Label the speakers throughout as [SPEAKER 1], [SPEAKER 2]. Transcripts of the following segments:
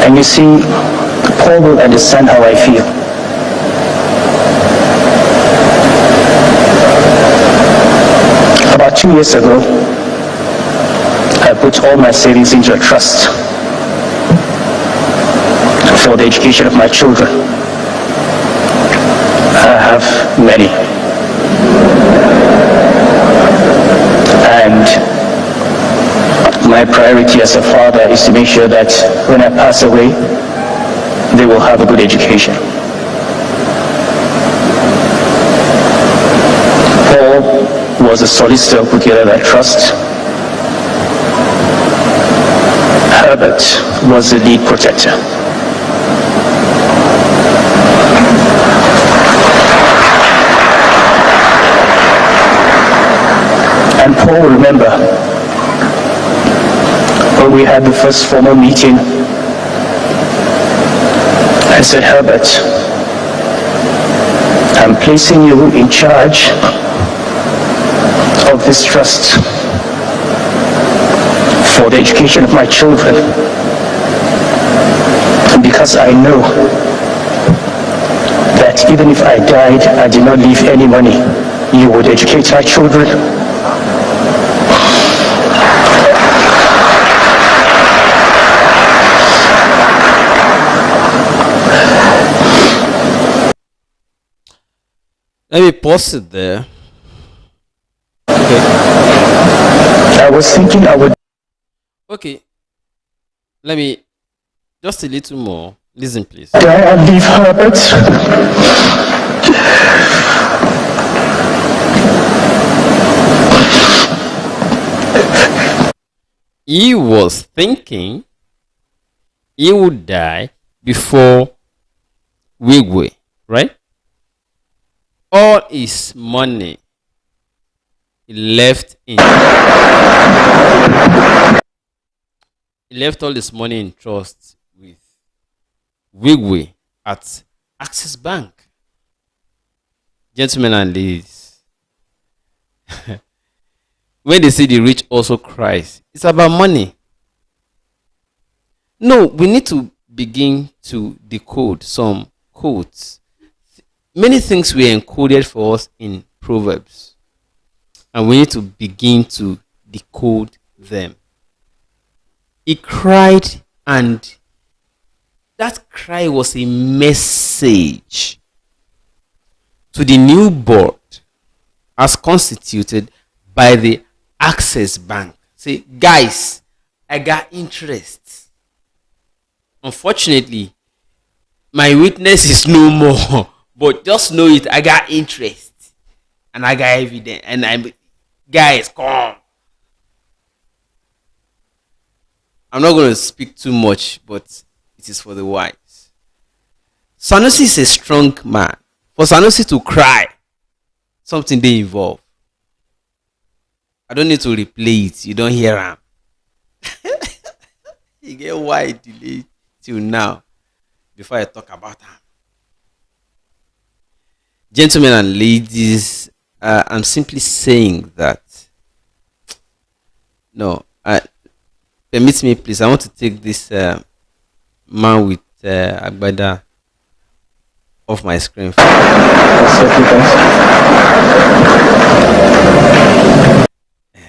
[SPEAKER 1] And you see, Paul will understand how I feel. About 2 years ago, I put all my savings into a trust for the education of my children. I have many. And my priority as a father is to make sure that when I pass away, they will have a good education. Paul was a solicitor who created that trust. Herbert was the lead protector. And Paul, remember, when we had the first formal meeting, I said, Herbert, I'm placing you in charge of this trust for the education of my children, because I know that even if I died, I did not leave any money, you would educate my children.
[SPEAKER 2] Let me pause it there.
[SPEAKER 1] Okay. I was thinking I would.
[SPEAKER 2] Okay. Let me just a little more. Listen, please.
[SPEAKER 1] Did I leave Herbert?
[SPEAKER 2] He was thinking he would die before Wigwe, right? All his money he left all his money in trust with Wigwe at Access Bank. Gentlemen and ladies, when they say the rich also cries, it's about money. No, we need to begin to decode some codes. Many things were encoded for us in Proverbs, and we need to begin to decode them. He cried, and that cry was a message to the new board as constituted by the Access Bank. Say, guys, I got interest. Unfortunately, my witness is no more. But just know it, I got interest. And I got evidence. And guys, come. I'm not going to speak too much, but it is for the wise. Sanusi is a strong man. For Sanusi to cry, something they involve. I don't need to replay it. You don't hear him. You get why it delayed till now before I talk about him. Gentlemen and ladies, I'm simply saying that. No, permit me, please. I want to take this man with Agbada off my screen.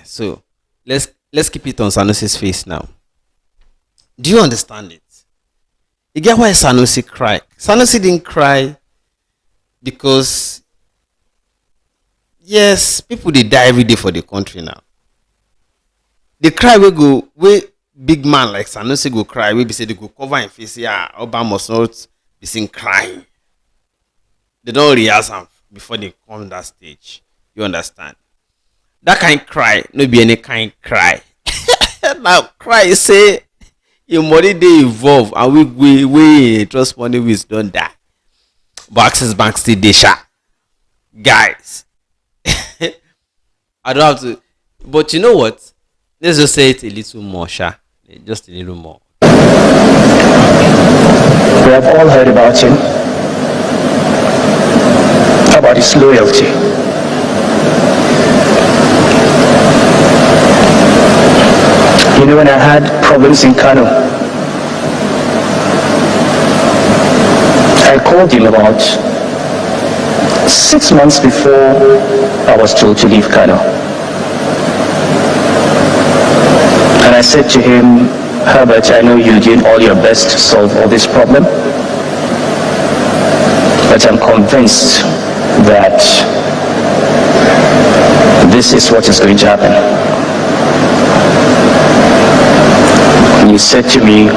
[SPEAKER 2] So let's keep it on Sanusi's face now. Do you understand it? You get why Sanusi cried? Sanusi didn't cry because, yes, people they die every day for the country now. They cry where big man like Sanusi go cry, we be say they go cover and face, yeah, Obama must not be seen crying. They don't rehearse them before they come on that stage. You understand? That kind cry, no be any kind cry. Now cry say your money they evolve and we trust money with don't die. But Access Bank still they sha. Guys. I don't have to, but you know what? Let's just say it a little more, sha. Just a little more.
[SPEAKER 1] We have all heard about him. How about his loyalty? You know, when I had problems in Kano, I called him about 6 months before I was told to leave Kano. And I said to him, Herbert, I know you did all your best to solve all this problem, but I'm convinced that this is what is going to happen. And he said to me,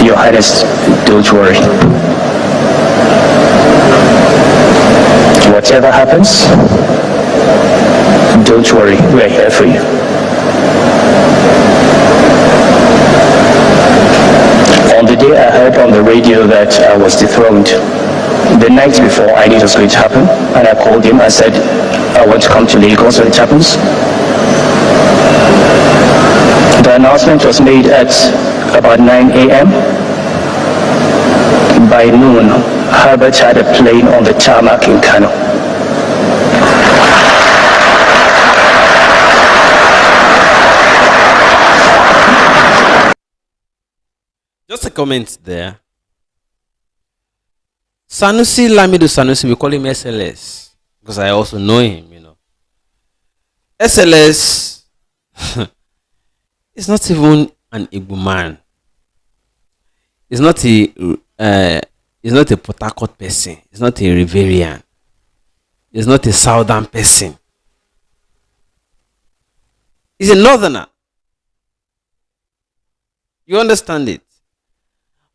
[SPEAKER 1] Your Highness, don't worry. Whatever happens, don't worry, we're here for you. On the day I heard on the radio that I was dethroned, the night before I knew it was going to happen, and I called him. I said, I want to come to Lagos when it happens. The announcement was made at about 9 a.m. By noon, Herbert had a plane on the tarmac in Kano.
[SPEAKER 2] Just a comment there. Sanusi, Lamido Sanusi, we call him SLS because I also know him, SLS is not even an Igbo man. He's not a Port Harcourt person. He's not a Riverian. He's not a Southern person. He's a Northerner. You understand it?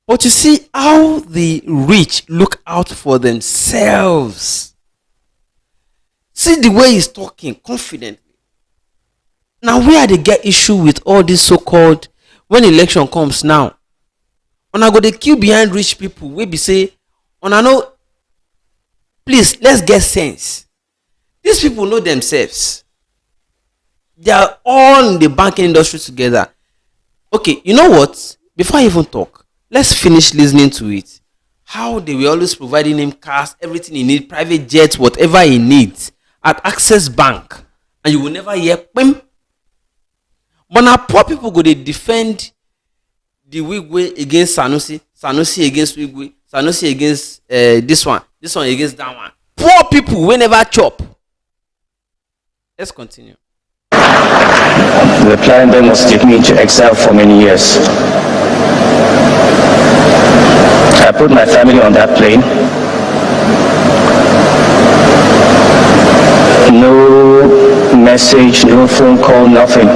[SPEAKER 2] But you see how the rich look out for themselves. See the way he's talking confidently. Now where they get issue with all this so-called, when election comes now, and I go the queue behind rich people, we be say, and I know, please, let's get sense. These people know themselves. They are all in the banking industry together. Okay, you know what? Before I even talk, let's finish listening to it. How they were always providing him cars, everything he needs, private jets, whatever he needs at Access Bank. And you will never hear Pim. But now poor people go they defend the Wigwe against Sanusi, Sanusi against Wigwe, Sanusi against this one against that one. Poor people will never chop. Let's continue.
[SPEAKER 1] The plan then was to take me into exile for many years. I put my family on that plane. No message, no phone call, nothing.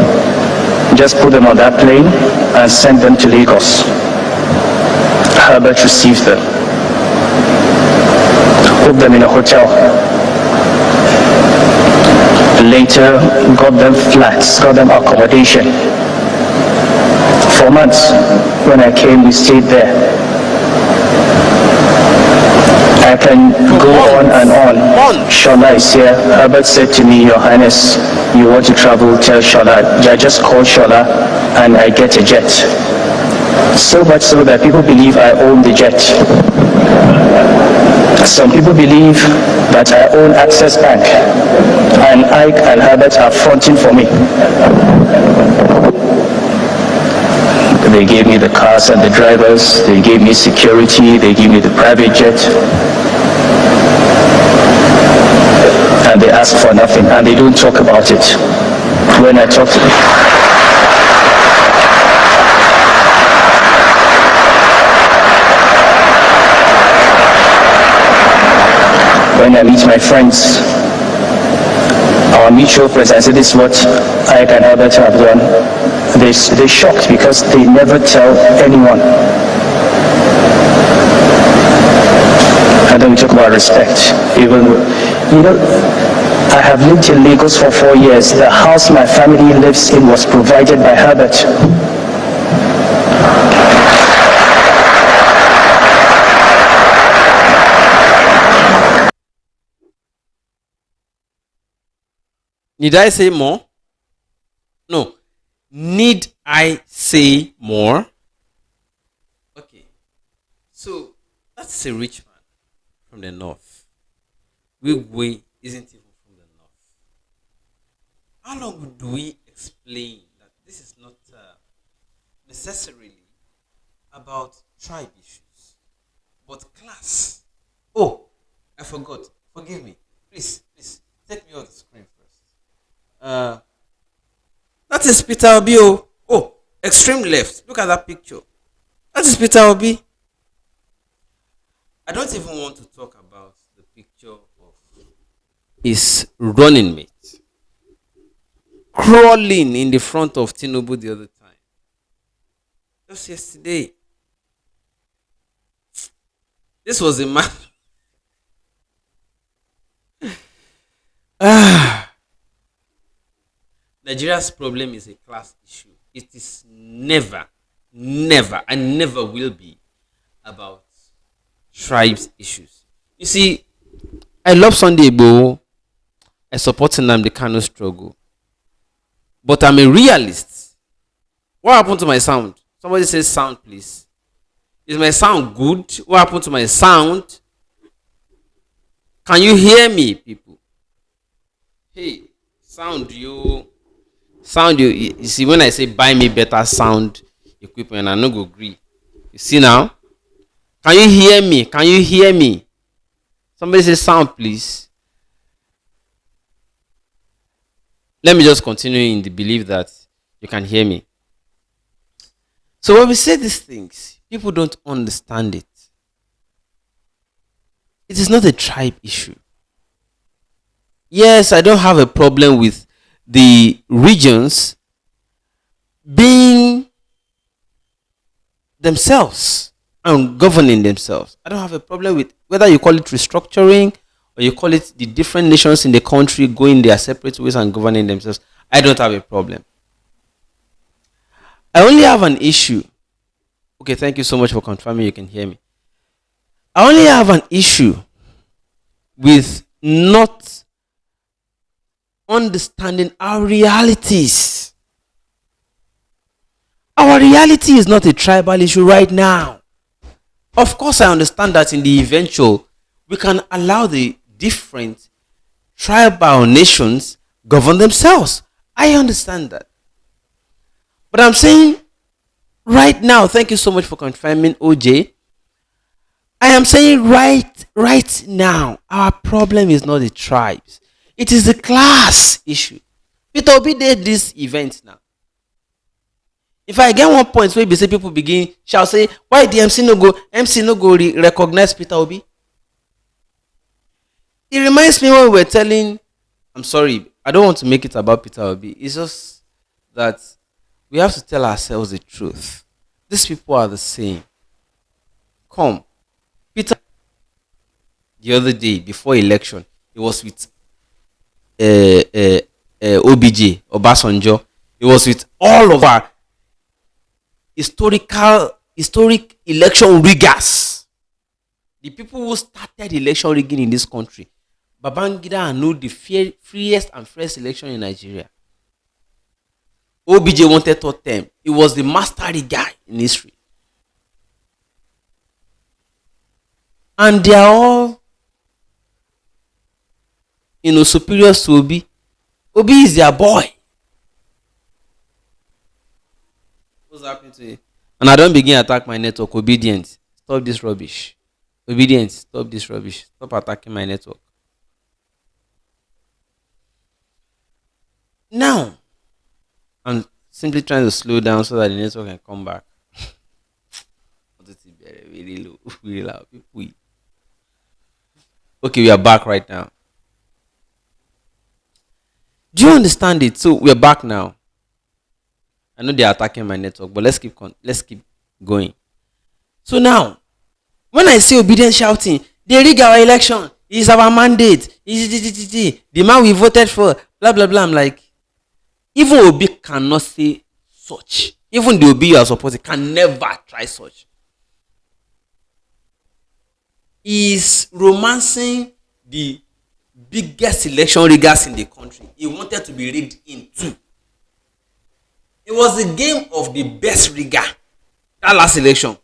[SPEAKER 1] Just put them on that plane and sent them to Lagos. Herbert received them. Put them in a hotel. Later, got them flats, got them accommodation. For months, when I came, we stayed there. I can go on and on. Shola is here. Herbert said to me, Your Highness, you want to travel, tell Shola. I just call Shola and I get a jet. So much so that people believe I own the jet. Some people believe that I own Access Bank, and Ike and Herbert are fronting for me. They gave me the cars and the drivers, they gave me security, they gave me the private jet. And they ask for nothing, and they don't talk about it. When I talk to them, when I meet my friends, our mutual friends, I say this is what I and Herbert have done. They're shocked because they never tell anyone. And then we talk about respect. Even, I have lived in Lagos for 4 years. The house my family lives in was provided by Herbert.
[SPEAKER 2] Need I say more? No. Need I say more? Okay. So, that's a rich man from the north. Wigwe isn't even from the north. How long do we explain that this is not necessarily about tribe issues, but class. Oh, I forgot. Forgive me. Please, take me off the screen first. That is Peter Obi. Oh, extreme left. Look at that picture. That is Peter Obi. I don't even want to talk about the picture of his running mate crawling in the front of Tinubu the other time. Just yesterday. This was a man. Nigeria's problem is a class issue. It is never, and never will be about tribes issues. You see, I love Sunday Igboho. I support Nnamdi Kanu struggle. But I'm a realist. What happened to my sound? Somebody says sound, please. Is my sound good? What happened to my sound? Can you hear me, people? Hey, you see, when I say buy me better sound equipment, I no go agree. You see now? Can you hear me? Somebody say sound, please. Let me just continue in the belief that you can hear me. So when we say these things, people don't understand it. It is not a tribe issue. Yes, I don't have a problem with the regions being themselves and governing themselves. I don't have a problem with whether you call it restructuring or you call it the different nations in the country going their separate ways and governing themselves. I don't have a problem. I only have an issue. Okay, thank you so much for confirming you can hear me. I only have an issue with not understanding our realities. Our reality is not a tribal issue right now. Of course, I understand that in the eventual, we can allow the different tribal nations govern themselves. I understand that. But I'm saying right now, thank you so much for confirming, OJ. I am saying right now, our problem is not the tribes. It is the class issue. Peter Obi did this event now. If I get one point where say people begin shall say, why the MC no go recognize Peter Obi? It reminds me when we were telling, I'm sorry, I don't want to make it about Peter Obi. It's just that we have to tell ourselves the truth. These people are the same. Come. Peter, the other day, before election, he was with OBJ, Obasanjo. He was with all of our historic election riggers. The people who started election rigging in this country. Babangida know the freest and fairest election in Nigeria. OBJ wanted third term. He was the master rigger in history. And they are all, superior to Obi. Obi is their boy. What's happening to you? And I don't begin attack my network. Obedience. Stop this rubbish. Obedience. Stop this rubbish. Stop attacking my network. Now, I'm simply trying to slow down so that the network can come back. Really low. Really loud. Okay, we are back right now. Do you understand it? So we're back now. I know they are attacking my network, but let's keep going. So now, when I see obedience shouting, they rig our election. It's our mandate. The man we voted for. Blah blah blah. I'm like, even Obi cannot say such. Even the Obi you are supporting can never try such. Is romancing the biggest election riggers in the country. He wanted to be rigged in too. It was a game of the best rigger. That last election.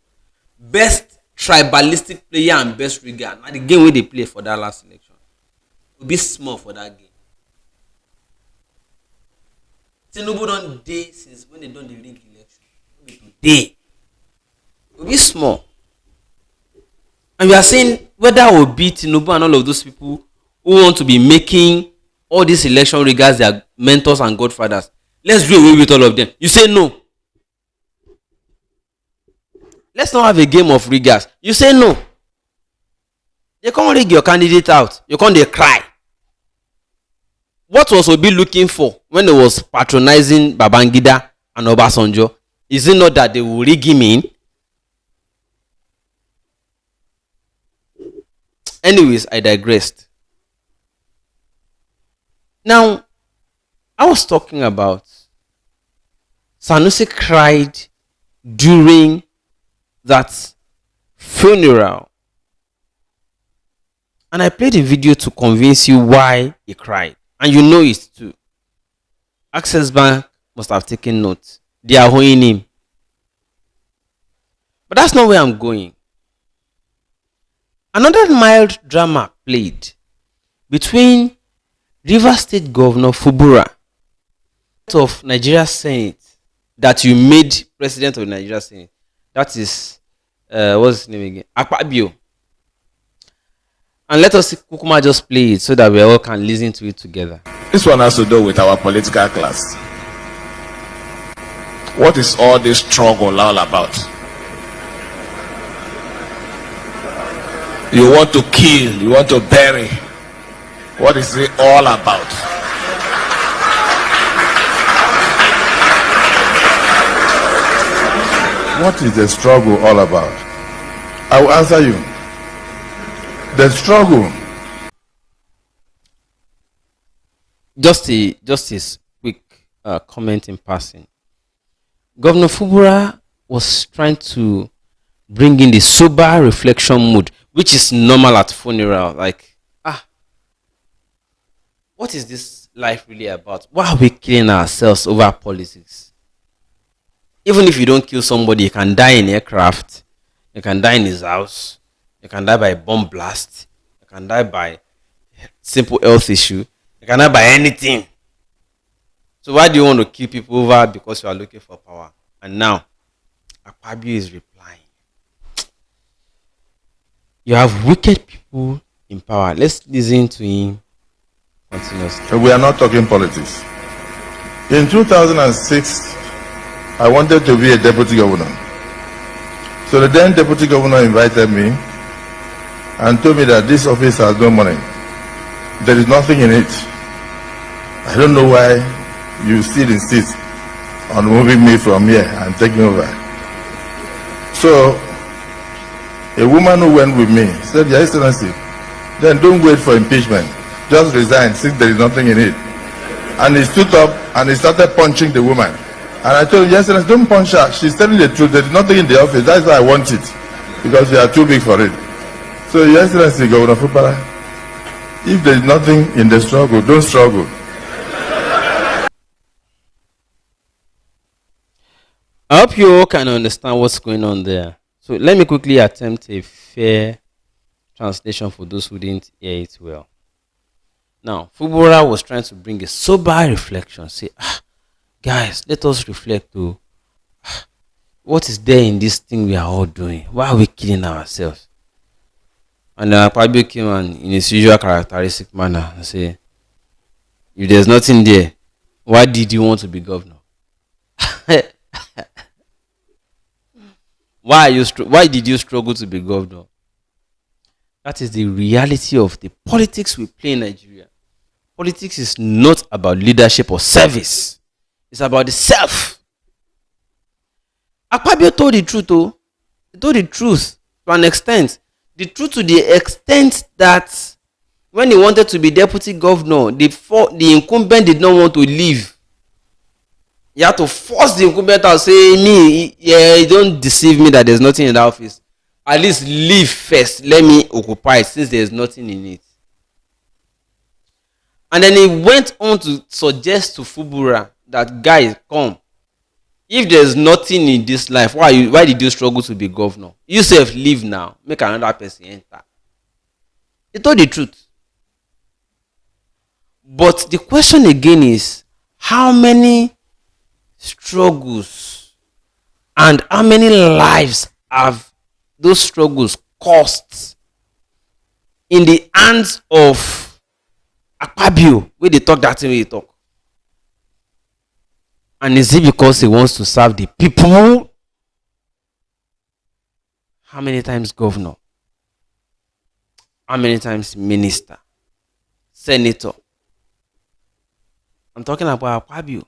[SPEAKER 2] Best tribalistic player and best rigger. Now the game where they play for that last election. It will be small for that game. Tinubu don't day since when they done the rig election. Today. Obi is small. And we are saying whether Obi, Tinubu, and all of those people who want to be making all these election regards their mentors and godfathers, let's do away with all of them. You say no. Let's not have a game of riggers. You say no. You can't rig your candidate out. You can't dey cry. What was Obi looking for when he was patronizing Babangida and Obasanjo? Is it not that they will rig him in? Anyways, I digressed. Now, I was talking about Sanusi cried during that funeral. And I played a video to convince you why he cried. And you know it too. Access Bank must have taken note. They are owing him. But that's not where I'm going. Another mild drama played between Rivers State Governor Fubura of Nigeria Senate that you made president of Nigeria Senate. That is, what's his name again? Akpabio. And let us Kukuma just play it so that we all can listen to it together.
[SPEAKER 3] This one has to do with our political class. What is all this struggle all about? You want to kill, you want to bury. What is it all about?
[SPEAKER 4] What is the struggle all about? I will answer you. The struggle.
[SPEAKER 2] Just a quick comment in passing. Governor Fubura was trying to bring in the sober reflection mood, which is normal at funeral. Like, what is this life really about? Why are we killing ourselves over politics? Even if you don't kill somebody, you can die in aircraft, you can die in his house, you can die by a bomb blast, you can die by simple health issue, you can die by anything. So why do you want to kill people over because you are looking for power? And now, Akpabio is replying. You have wicked people in power. Let's listen to him continuously.
[SPEAKER 4] We are not talking politics. In 2006, I wanted to be a deputy governor. So the then deputy governor invited me and told me that this office has no money. There is nothing in it. I don't know why you still insist on moving me from here and taking over. So a woman who went with me said, Your Excellency, then don't wait for impeachment. Just resign since there is nothing in it. And he stood up and he started punching the woman. And I told him, Your Excellency, don't punch her. She's telling the truth. There is nothing in the office. That's why I want it. Because we are too big for it. So, Your Excellency, Governor Fubara, if there is nothing in the struggle, don't struggle.
[SPEAKER 2] I hope you all can understand what's going on there. So let me quickly attempt a fair translation for those who didn't hear it well. Now, Fubura was trying to bring a sober reflection. Say, guys, let us reflect to what is there in this thing we are all doing? Why are we killing ourselves? And then Akpabio came and in his usual characteristic manner and say, if there's nothing there, why did you want to be governor? Why did you struggle to be governor? That is the reality of the politics we play in Nigeria. Politics is not about leadership or service. It's about the self. Akpabio told the truth, though. He told the truth to an extent. The truth to the extent that when he wanted to be deputy governor, the incumbent did not want to leave. You have to force the incumbent out, say, don't deceive me that there's nothing in the office. At least leave first. Let me occupy it since there's nothing in it. And then he went on to suggest to Fubura that, guys, come. If there's nothing in this life, why did you struggle to be governor? You self leave now. Make another person enter. He told the truth. But the question again is, how many struggles and how many lives have those struggles cost in the hands of Akpabio, where they talk that way they talk? And is it because he wants to serve the people? How many times governor? How many times minister? Senator? I'm talking about Akpabio.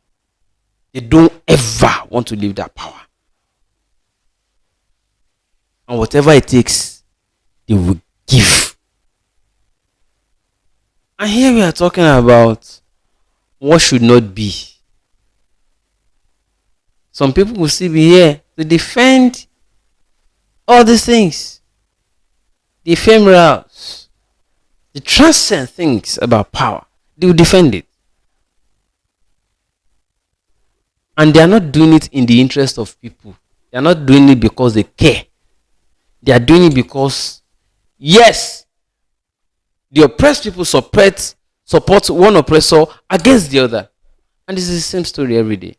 [SPEAKER 2] They don't ever want to leave that power. And whatever it takes, they will give. And here we are talking about what should not be. Some people will still be here to defend all these things. The ephemerals, the transcendent things about power. They will defend it. And they are not doing it in the interest of people. They are not doing it because they care. They are doing it because, yes, the oppressed people support one oppressor against the other. And this is the same story every day.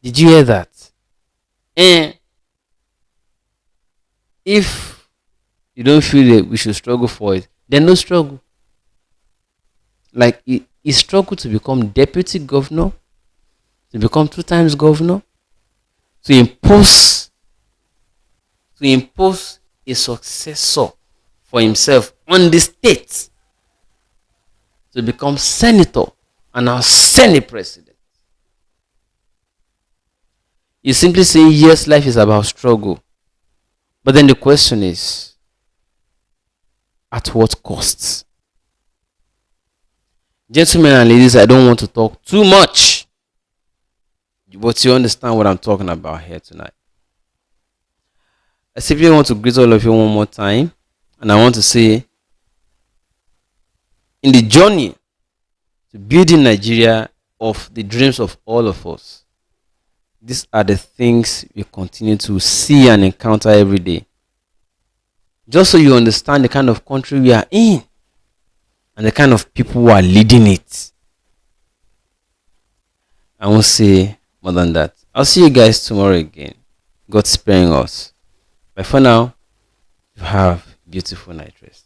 [SPEAKER 2] Did you hear that? And if you don't feel that we should struggle for it, then no struggle. Like he struggled to become deputy governor, to become 2 times governor, to impose a successor for himself on the state, to become senator and now senate president. You simply say, yes, life is about struggle. But then the question is, at what cost? Gentlemen and ladies, I don't want to talk too much, but you understand what I'm talking about here tonight. I simply want to greet all of you one more time, and I want to say, in the journey to building Nigeria of the dreams of all of us, these are the things we continue to see and encounter every day. Just so you understand the kind of country we are in and the kind of people who are leading it. I won't say more than that. I'll see you guys tomorrow again. God sparing us. But for now, you have a beautiful night rest.